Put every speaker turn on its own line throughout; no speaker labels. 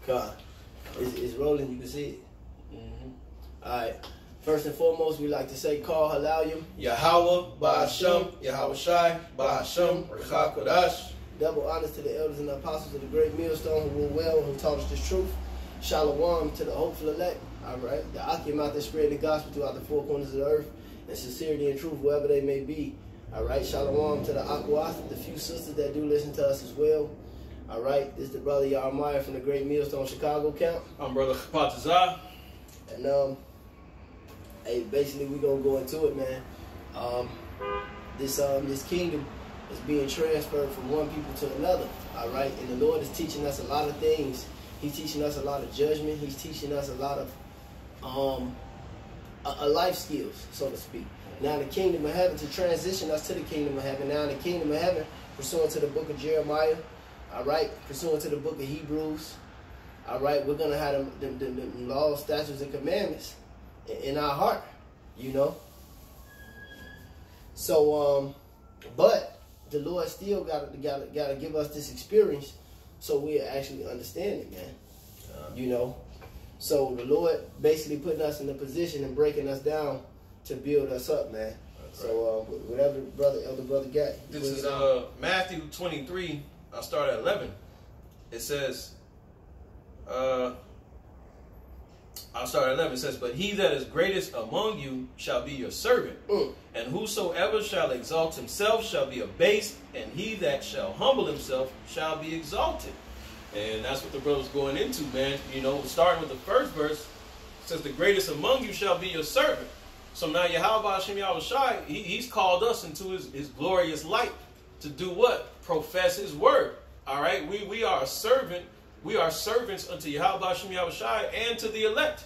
God. It's rolling, you can see it.
Mm-hmm.
Alright. First and foremost, we like to say, Call Halalyum.
Yahweh, Ba'ashem, Yahweh Shai, Ba'ashem, Rechah Kodash.
Double honors to the elders and the apostles of the great millstone who rule well, who taught us this truth. Shalom to the hopeful elect. Alright. The Akim out there spread the gospel throughout the four corners of the earth, and sincerity and truth wherever they may be. Alright. Shalom to the Akwath, the few sisters that do listen to us as well. Alright. This is the brother Yarmiah from the great millstone Chicago camp.
I'm brother Patazah.
And hey, basically we gonna go into it, man. This kingdom is being transferred from one people to another. All right, and the Lord is teaching us a lot of things. He's teaching us a lot of judgment. He's teaching us a lot of life skills, so to speak. Now the kingdom of heaven, to transition us to the kingdom of heaven. Now in the kingdom of heaven, pursuant to the book of Jeremiah, all right, pursuant to the book of Hebrews, all right, we're gonna have the laws, statutes, and commandments in our heart, you know. So, but the Lord still gotta give us this experience so we actually understand it, man. You know. So the Lord basically putting us in a position and breaking us down to build us up, man. That's so whatever elder brother got.
This is Matthew 23. I'll start at 11. It says, I'll start at 11. It says, but he that is greatest among you shall be your servant. And whosoever shall exalt himself shall be abased, and he that shall humble himself shall be exalted. And that's what the brother's going into, man. You know, starting with the first verse, it says, the greatest among you shall be your servant. So now Yahweh Hashem Yahweh Shai, he's called us into his glorious light to do what? Profess his word. All right? We are a servant. We are servants unto Yahweh Hashem Yahweh Shai and to the elect.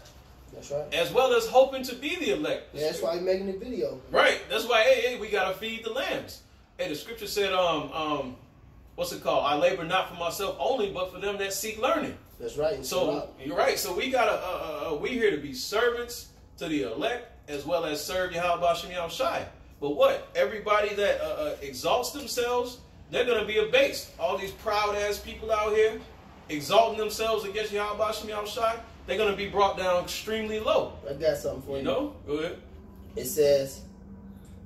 That's right.
As well as hoping to be the elect.
Yeah, that's why he's making the video.
Right. That's why, hey, we got to feed the lambs. Hey, the scripture said, what's it called? I labor not for myself only, but for them that seek learning.
That's right.
So, you're right. So we got to, we here to be servants to the elect as well as serve Yahweh Hashem Yahweh Shai. But what? Everybody that exalts themselves, they're going to be abased. All these proud-ass people out here exalting themselves against Yahweh Hashem Yahweh Shai, they're going to be brought down extremely low.
I got something for you.
You know? Go ahead.
It says,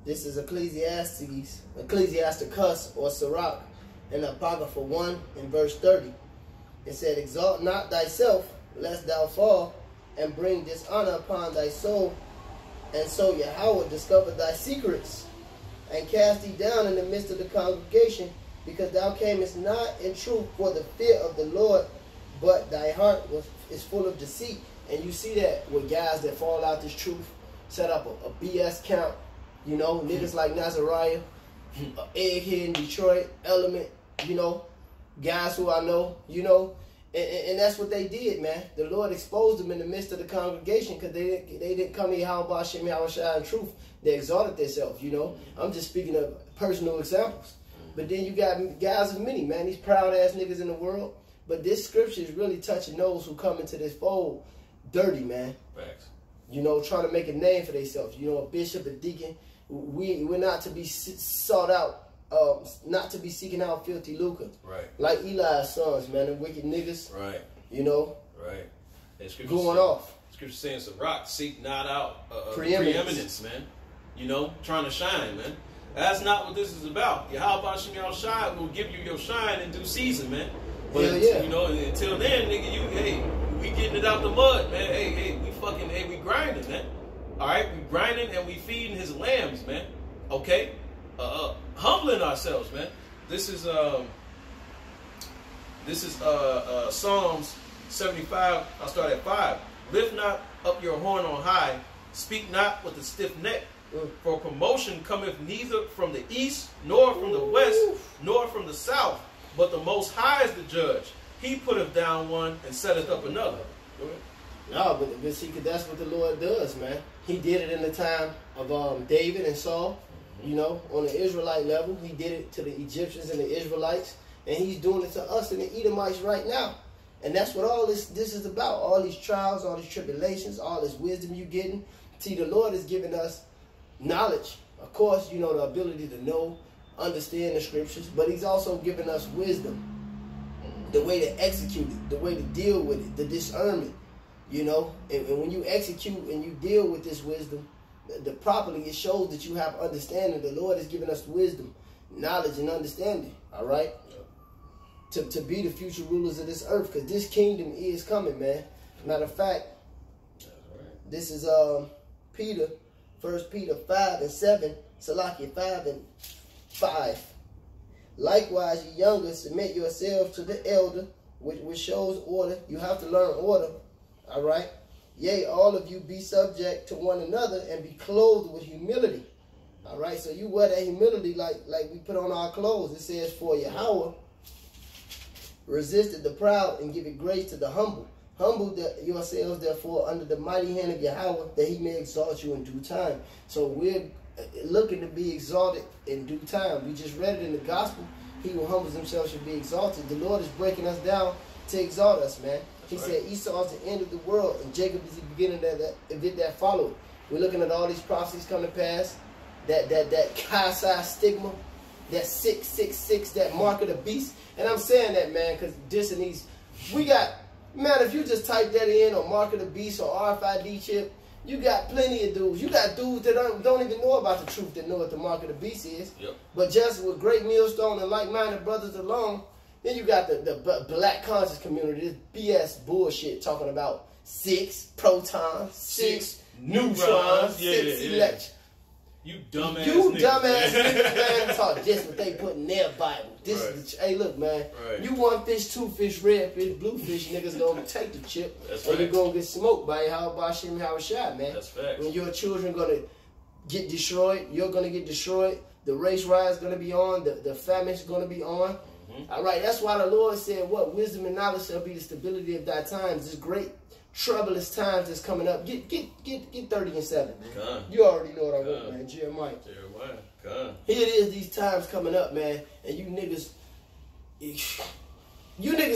this is Ecclesiasticus or Sirach in Apocrypha 1 in verse 30. It said, exalt not thyself, lest thou fall, and bring dishonor upon thy soul. And so Yahweh discovered thy secrets, and cast thee down in the midst of the congregation, because thou camest not in truth for the fear of the Lord, but thy heart is full of deceit. And you see that with guys that fall out this truth, set up a BS count, you know, niggas like Nazariah, Egghead in Detroit, Element, you know, guys who I know, you know, and that's what they did, man. The Lord exposed them in the midst of the congregation because they didn't come here Yahweh Hashem Yahweh Shai in truth. They exalted themselves, you know. I'm just speaking of personal examples. But then you got guys of many, man, these proud-ass niggas in the world. But this scripture is really touching those who come into this fold dirty, man.
Facts.
You know, trying to make a name for themselves. You know, a bishop, a deacon. We're not to be sought out, not to be seeking out filthy lucre.
Right.
Like Eli's sons, man, the wicked niggas.
Right.
You know.
Right. And
going off.
Scripture saying, Sirach, seek not out preeminence, man. You know, trying to shine, man. That's not what this is about. Yahweh Hashem Yahweh Shai will give you your shine in due season, man. But you know, until then, nigga, we getting it out the mud, man. We grinding, man. All right, we grinding and we feeding his lambs, man. Okay, humbling ourselves, man. This is Psalms 75. I'll start at 5. Lift not up your horn on high. Speak not with a stiff neck. For promotion cometh neither from the east, nor from the west, nor from the south, but the Most High is the judge. He putteth down one and setteth up another.
No, but see, that's what the Lord does, man. He did it in the time of David and Saul, you know, on the Israelite level. He did it to the Egyptians and the Israelites, and he's doing it to us and the Edomites right now. And that's what all this is about. All these trials, all these tribulations, all this wisdom you getting. See, the Lord is giving us knowledge, of course, you know, the ability to know, understand the scriptures, but he's also giving us wisdom. the way to execute it, the way to deal with it, the discernment, you know. And when you execute and you deal with this wisdom, the properly, it shows that you have understanding. The Lord has given us wisdom, knowledge, and understanding. All right, to be the future rulers of this earth, because this kingdom is coming, man. Matter of fact, this is Peter, 1 Peter 5:7, Salakia 5:5. Likewise, ye younger, submit yourselves to the elder, which shows order. You have to learn order. All right. Yea, all of you be subject to one another and be clothed with humility. All right. So you wear that humility like we put on our clothes. It says, for Yahweh resisted the proud and give it grace to the humble. Humble yourselves, therefore, under the mighty hand of Yahweh, that he may exalt you in due time. So we're looking to be exalted in due time. We just read it in the gospel. He who humbles himself should be exalted. The Lord is breaking us down to exalt us, man. He said Esau is the end of the world, and Jacob is the beginning that followed. We're looking at all these prophecies come to pass. That Chi-Psi stigma, that 666, that mark of the beast. And I'm saying that, man, because this and these, we got, man, if you just type that in, or mark of the beast, or RFID chip, you got plenty of dudes. You got dudes that don't even know about the truth, that know what the mark of the beast is. Yep. But just with great millstone and like-minded brothers along, then you got the black conscious community, this BS bullshit talking about 6 protons, 6 neutrons, 6 electrons.
You dumbass
niggas, man, talk just what they put in their Bible. This is the, hey, look, man. You one fish, two fish, red fish, blue fish, niggas gonna take the chip. That's and you're gonna get smoked by how Bashim Hawashai, man.
That's facts.
When your children gonna get destroyed, you're gonna get destroyed. The race riot's gonna be on. The famine's gonna be on. All right, that's why the Lord said, what? Wisdom and knowledge shall be the stability of thy times. This great troublous times that's coming up. Get 30:7. You already know what I want, man. Jeremiah. Here it is, these times coming up, man. And you niggas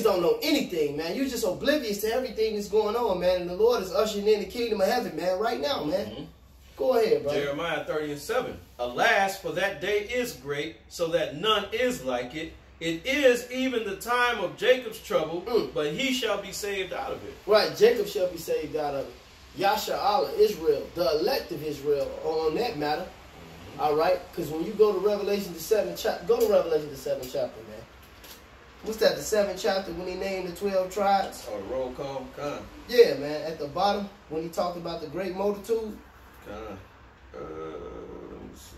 don't know anything, man. You just oblivious to everything that's going on, man. And the Lord is ushering in the kingdom of heaven, man, right now, man. Go ahead, bro.
Jeremiah 30:7. Alas, for that day is great, so that none is like it. It is even the time of Jacob's trouble, but he shall be saved out of it.
Right, Jacob shall be saved out of it. Yasha Allah, Israel, the elect of Israel, on that matter. All right, because when you go to Revelation the 7th chapter, go to Revelation the 7th chapter, man. What's that? The 7th chapter when he named the 12 tribes.
Oh, the roll call,
Yeah, man. At the bottom when he talked about the great multitude.
Let me see.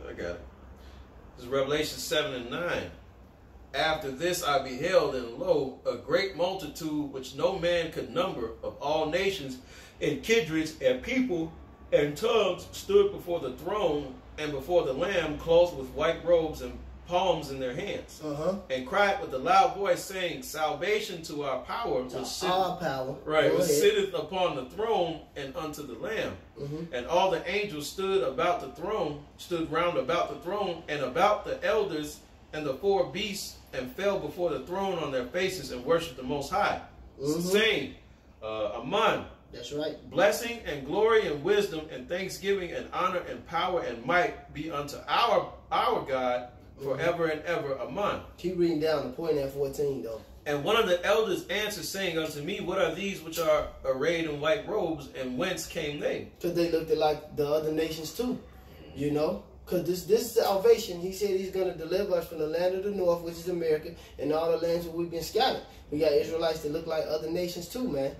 I got it. This is Revelation 7:9. After this I beheld, and lo, a great multitude which no man could number, of all nations and kindreds and people and tongues, stood before the throne and before the Lamb, clothed with white robes and palms in their hands, and cried with a loud voice, saying, salvation to our power, which sitteth upon the throne and unto the Lamb. And all the angels stood about the throne, stood round about the throne, and about the elders and the 4 beasts, and fell before the throne on their faces and worshipped the Most High, saying, Amen.
That's right.
Blessing and glory and wisdom and thanksgiving and honor and power and might be unto our God forever and ever. Amen.
Keep reading down the point at 14, though.
And one of the elders answered, saying unto me, what are these which are arrayed in white robes, and whence came they?
Because they looked like the other nations too, you know. Because this salvation, he said he's going to deliver us from the land of the north, which is America, and all the lands where we've been scattered. We got Israelites that look like other nations too, man,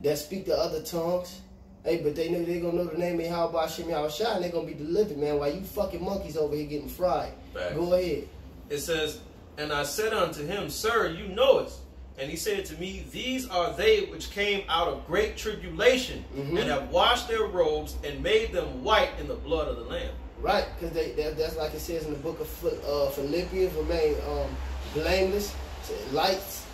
that speak the other tongues. Hey, but they know they're going to know the name of Yahweh Shem Yahushua, and they're going to be delivered, man, while you fucking monkeys over here getting fried.
Facts.
Go ahead.
It says, and I said unto him, sir, you know us. And he said to me, these are they which came out of great tribulation, and have washed their robes and made them white in the blood of the Lamb.
Right, because that's like it says in the book of Philippians, remain blameless, lights,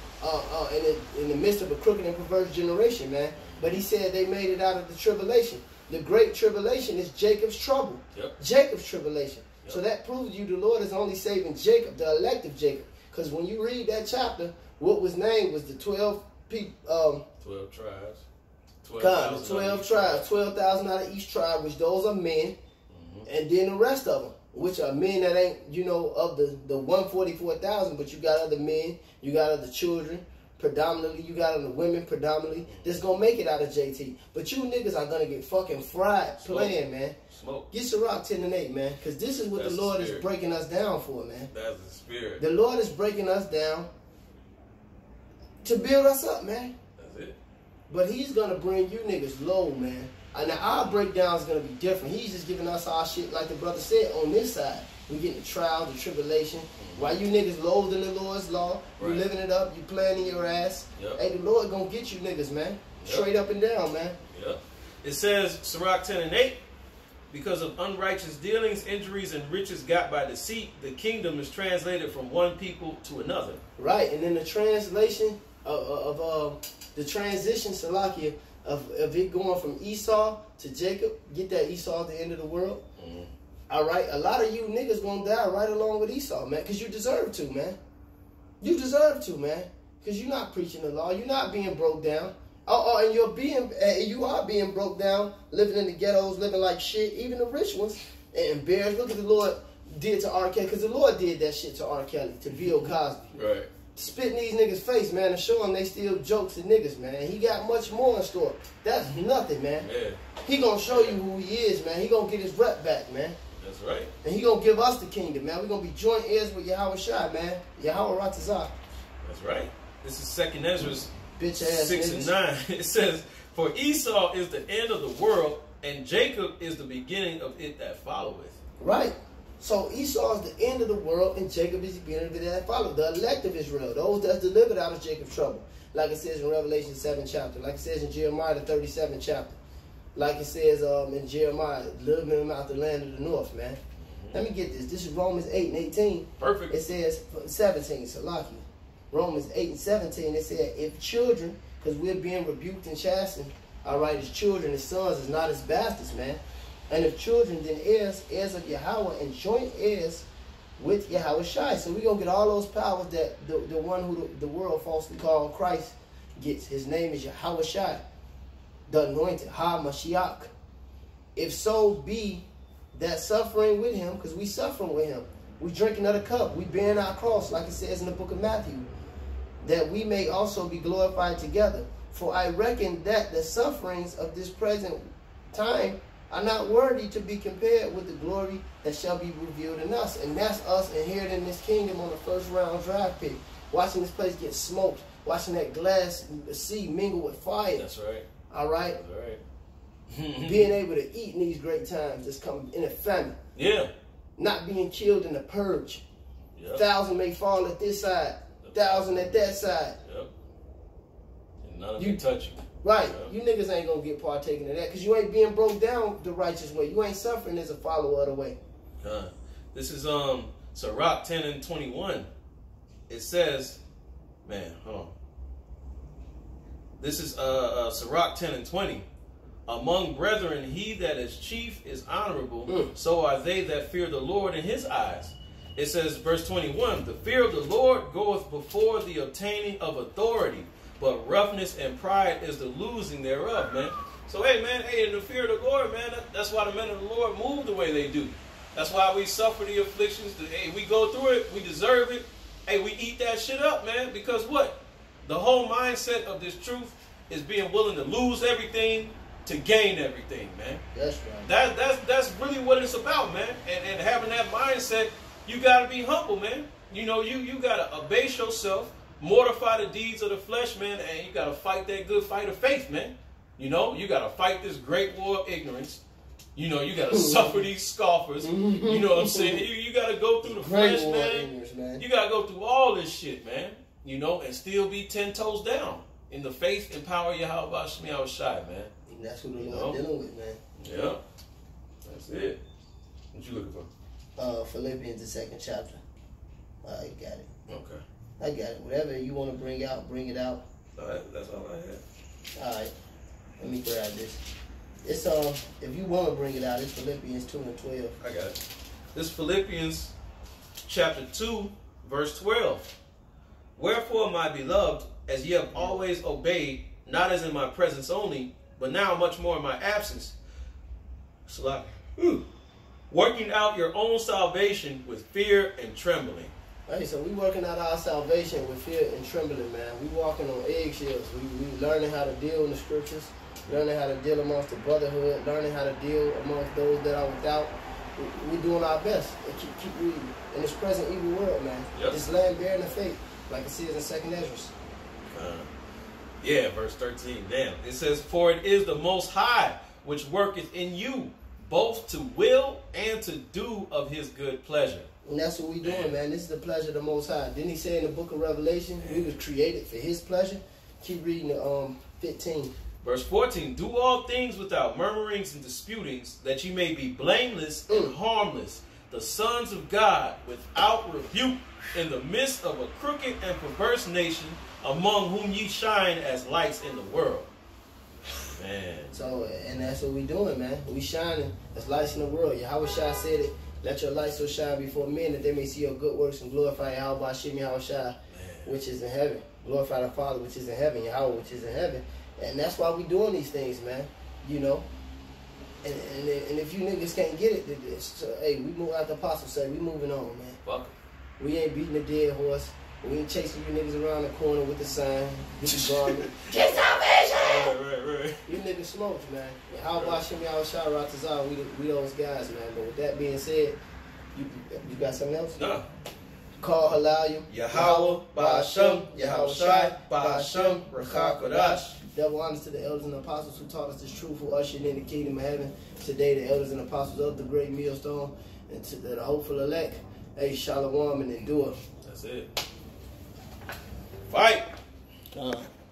in the midst of a crooked and perverse generation, man. But he said they made it out of the tribulation. The great tribulation is Jacob's trouble. Jacob's tribulation. So that proves you the Lord is only saving Jacob, the elect of Jacob. Because when you read that chapter, what was named was the 12 people.
12 tribes.
12 tribes. 12,000 out of each tribe, which those are men. And then the rest of them. which are men that ain't, you know, of the 144,000, but you got other men, you got other children, predominantly, you got other women predominantly, that's gonna make it out of JT. But you niggas are gonna get fucking fried playing, man.
Smoke.
Get Ciroc 10 and 8, man, because this is what
That's
the Lord
the
is
spirit.
breaking us down for, man.
That's the spirit.
The Lord is breaking us down to build us up, man.
That's it.
But he's gonna bring you niggas low, man. And our breakdown is gonna be different. He's just giving us our shit, like the brother said, on this side. We getting the trial, the tribulation. While you niggas loathe in the Lord's law, you
Right.
living it up, you playing in your ass.
Yep.
Hey, the Lord gonna get you niggas, man.
Yep.
Straight up and down, man.
Yep. It says, Sirach 10 and 8, because of unrighteous dealings, injuries, and riches got by deceit, the kingdom is translated from one people to another.
Right, and then the translation of the transition, Salakia, of it going from Esau to Jacob, get that Esau at the end of the world.
Mm-hmm.
All right, a lot of you niggas gonna die right along with Esau, man, because you deserve to, man. You deserve to, man, because you're not preaching the law. You're not being broke down. And you are being broke down, living in the ghettos, living like shit, even the rich ones, and embarrassed. Look at the Lord did to R. Kelly, because the Lord did that shit to R. Kelly, to Bill Cosby.
Right.
Spitting these niggas' face, man, and show them they still jokes and niggas, man. He got much more in store. That's nothing, man.
Yeah.
He gonna show you who he is, man. He gonna get his rep back, man.
That's right.
And he gonna give us the kingdom, man. We gonna be joint heirs with Yahweh Shai, man. Yahweh Ratazah.
That's right. This is 2nd Ezra's
Bitch ass
6
niggas.
and 9. It says, for Esau is the end of the world, and Jacob is the beginning of it that followeth.
Right. So Esau is the end of the world, and Jacob is the beginning of it that follow. The elect of Israel, those that's delivered out of Jacob's trouble. Like it says in Revelation 7 chapter. Like it says in Jeremiah the 37th chapter. Like it says in Jeremiah, living them out the land of the north, man. Let me get this. This is Romans 8 and 18.
Perfect.
It says 17, Salakia. Romans 8 and 17, it said, if children, because we're being rebuked and chastened, all right, as children, as sons, is not as bastards, man. And if children, then heirs of Yahweh, and joint heirs with Yahweh Shai. So we're going to get all those powers that the one who the world falsely called Christ gets. His name is Yahweh Shai, the anointed, Ha-Mashiach. If so be that suffering with him, because we suffering with him, we drinking of the cup, we bearing our cross, like it says in the book of Matthew, that we may also be glorified together. For I reckon that the sufferings of this present time are not worthy to be compared with the glory that shall be revealed in us. And that's us inheriting this kingdom on the first round draft pick. Watching this place get smoked. Watching that glass sea mingle with fire.
That's right.
All right?
That's right.
Being able to eat in these great times that's coming in a famine.
Yeah.
Not being killed in the purge.
Yep.
1,000 may fall at this side. 1,000 at that side.
Yep. And none of you touch you.
Right.
Yep.
You niggas ain't gonna get partaking of that because you ain't being broke down the righteous way. You ain't suffering as a follower of the way.
This is Sirach 10 and 21. It says, man, hold on. This is Sirach 10 and 20. Among brethren, he that is chief is honorable, so are they that fear the Lord in his eyes. It says, verse 21, the fear of the Lord goeth before the obtaining of authority, but roughness and pride is the losing thereof, man. So, hey, man, in the fear of the Lord, man, that's why the men of the Lord move the way they do. That's why we suffer the afflictions. Hey, we go through it. We deserve it. Hey, we eat that shit up, man, because what? The whole mindset of this truth is being willing to lose everything to gain everything, man.
That's right.
That's really what it's about, man. And having that mindset, you gotta be humble, man. You know, you gotta abase yourself, mortify the deeds of the flesh, man, and you gotta fight that good fight of faith, man. You know, you gotta fight this great war of ignorance. You know, you gotta suffer these scoffers. You know what I'm saying? You gotta go through the flesh, man. You gotta go through all this shit, man. You know, and still be 10 toes down in the faith and power of Yahweh Shai, man.
That's who the Lord dealing with, man.
Yeah. That's it. What you looking for?
Philippians, the 2nd chapter. I got it.
Okay.
I got it. Whatever you want to bring out, bring it out.
All right, that's all I have.
All right. Let me grab this. It's if you want to bring it out, it's Philippians 2 and 12.
I got it. This Philippians chapter 2, verse 12. Wherefore, my beloved, as ye have always obeyed, not as in my presence only, but now much more in my absence. working out your own salvation with fear and trembling.
Hey, so we working out our salvation with fear and trembling, man. We walking on eggshells. We learning how to deal in the scriptures, learning how to deal amongst the brotherhood, learning how to deal amongst those that are without. We doing our best and keep reading in this present evil world, man.
Yep.
This land bearing the faith, like it says in 2nd Ezra.
Yeah, verse 13. Damn. It says, for it is the Most High which worketh in you, both to will and to do of his good pleasure.
And that's what we doing, man. This is the pleasure of the Most High. Didn't he say in the book of Revelation, we was created for his pleasure? Keep reading the 15.
Verse 14, do all things without murmurings and disputings, that ye may be blameless and harmless, the sons of God, without rebuke, in the midst of a crooked and perverse nation, among whom ye shine as lights in the world. Man.
So, and that's what we doing, man. We shining as lights in the world. Yahweh Shai said it, let your light so shine before men that they may see your good works and glorify Yahweh Hashem Yahweh Shai, which is in heaven. Glorify the Father which is in heaven, Yahweh which is in heaven. And that's why we doing these things, man. You know. And if you niggas can't get it, so, hey, we move out the apostle say, we moving on, man.
Fuck.
We ain't beating a dead horse. We ain't chasing you niggas around the corner with the sign. Get the garment. Get salvation!
Right.
You niggas smoked, man. How about Shem Yahweh Shai Ratazar? We those guys, man. But with that being said, you got something else?
Nah.
Call Halal.
Yahweh, Ba'ashem, Yahweh Shai, Ba'ashem, Rachah Kodash.
Double honors to the elders and apostles who taught us this truth, who ushered in the kingdom of heaven. Today, the elders and apostles of the great millstone, and to the hopeful elect. Hey, Shalom and endure.
That's it. Fight.